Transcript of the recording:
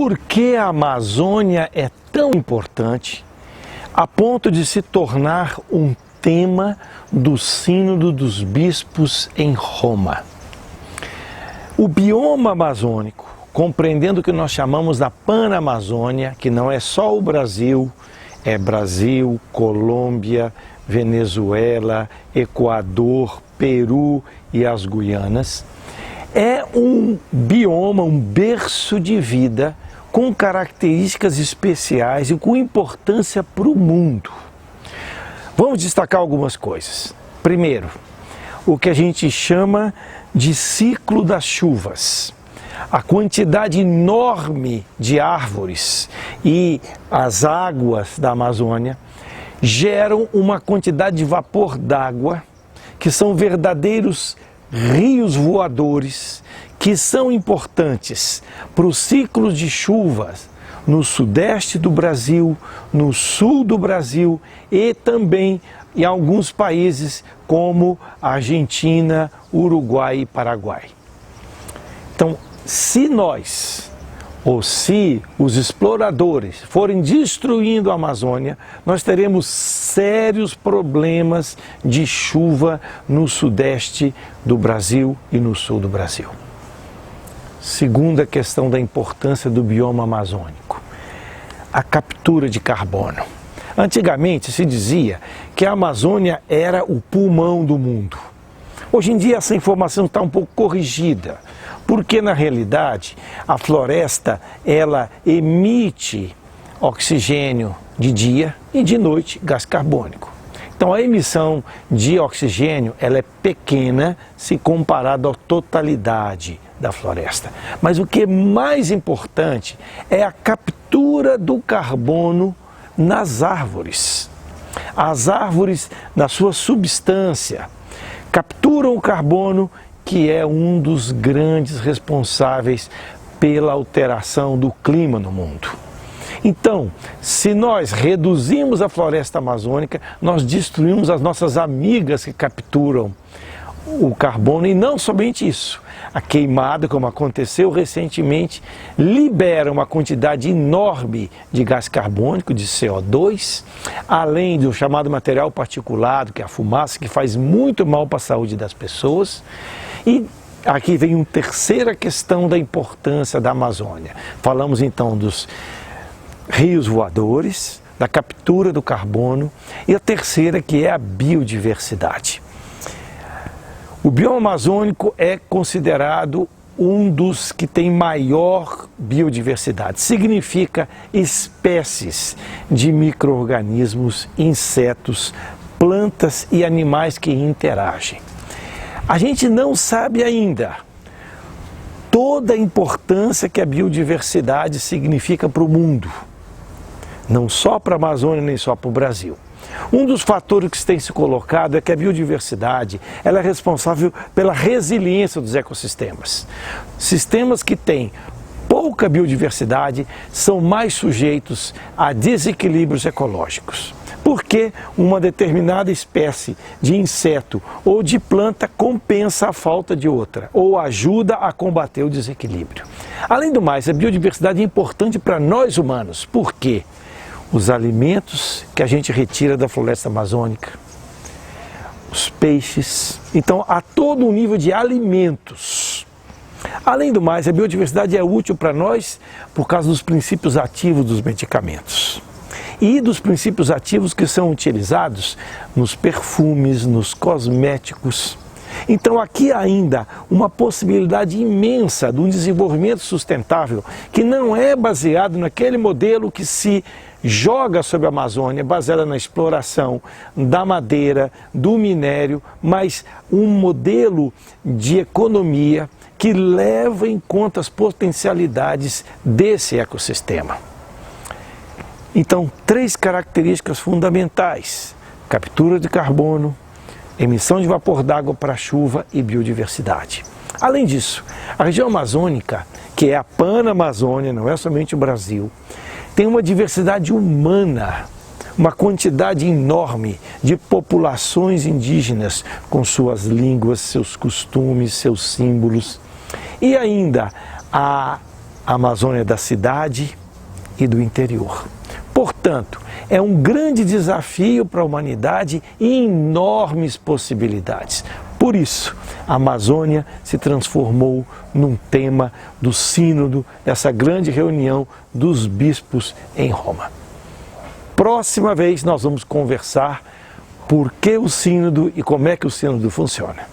Por que a Amazônia é tão importante a ponto de se tornar um tema do Sínodo dos Bispos em Roma? O bioma amazônico, compreendendo o que nós chamamos da Panamazônia, que não é só o Brasil, é Brasil, Colômbia, Venezuela, Equador, Peru e as Guianas, é um bioma, um berço de vida com características especiais e com importância para o mundo. Vamos destacar algumas coisas. Primeiro, o que a gente chama de ciclo das chuvas. A quantidade enorme de árvores e as águas da Amazônia geram uma quantidade de vapor d'água que são verdadeiros rios voadores, que são importantes para os ciclos de chuvas no sudeste do Brasil, no sul do Brasil e também em alguns países como Argentina, Uruguai e Paraguai. Então, se nós, ou se os exploradores forem destruindo a Amazônia, nós teremos sérios problemas de chuva no sudeste do Brasil e no sul do Brasil. Segunda questão da importância do bioma amazônico, a captura de carbono. Antigamente se dizia que a Amazônia era o pulmão do mundo. Hoje em dia essa informação está um pouco corrigida, porque na realidade a floresta ela emite oxigênio de dia e de noite gás carbônico. Então a emissão de oxigênio ela é pequena se comparado à totalidade da floresta. Mas o que é mais importante é a captura do carbono nas árvores. As árvores, na sua substância, capturam o carbono, que é um dos grandes responsáveis pela alteração do clima no mundo. Então, se nós reduzimos a floresta amazônica, nós destruímos as nossas amigas que capturam o carbono, e não somente isso. A queimada, como aconteceu recentemente, libera uma quantidade enorme de gás carbônico, de CO2, além do chamado material particulado, que é a fumaça, que faz muito mal para a saúde das pessoas. E aqui vem uma terceira questão da importância da Amazônia. Falamos então dos rios voadores, da captura do carbono, e a terceira, que é a biodiversidade. O bioma amazônico é considerado um dos que tem maior biodiversidade. Significa espécies de micro-organismos, insetos, plantas e animais que interagem. A gente não sabe ainda toda a importância que a biodiversidade significa para o mundo. Não só para a Amazônia, nem só para o Brasil. Um dos fatores que tem se colocado é que a biodiversidade ela é responsável pela resiliência dos ecossistemas. Sistemas que têm pouca biodiversidade são mais sujeitos a desequilíbrios ecológicos. Porque uma determinada espécie de inseto ou de planta compensa a falta de outra, ou ajuda a combater o desequilíbrio. Além do mais, a biodiversidade é importante para nós humanos. Por quê? Os alimentos que a gente retira da floresta amazônica, os peixes. Então, há todo um nível de alimentos. Além do mais, a biodiversidade é útil para nós por causa dos princípios ativos dos medicamentos. E dos princípios ativos que são utilizados nos perfumes, nos cosméticos. Então aqui ainda uma possibilidade imensa de um desenvolvimento sustentável que não é baseado naquele modelo que se joga sobre a Amazônia, baseada na exploração da madeira, do minério, mas um modelo de economia que leva em conta as potencialidades desse ecossistema. Então, três características fundamentais: captura de carbono, emissão de vapor d'água para a chuva e biodiversidade. Além disso, a região amazônica, que é a Panamazônia, não é somente o Brasil, tem uma diversidade humana, uma quantidade enorme de populações indígenas com suas línguas, seus costumes, seus símbolos. E ainda a a Amazônia da cidade e do interior. Portanto, é um grande desafio para a humanidade e enormes possibilidades. Por isso, a Amazônia se transformou num tema do sínodo, dessa grande reunião dos bispos em Roma. Próxima vez nós vamos conversar por que o sínodo e como é que o sínodo funciona.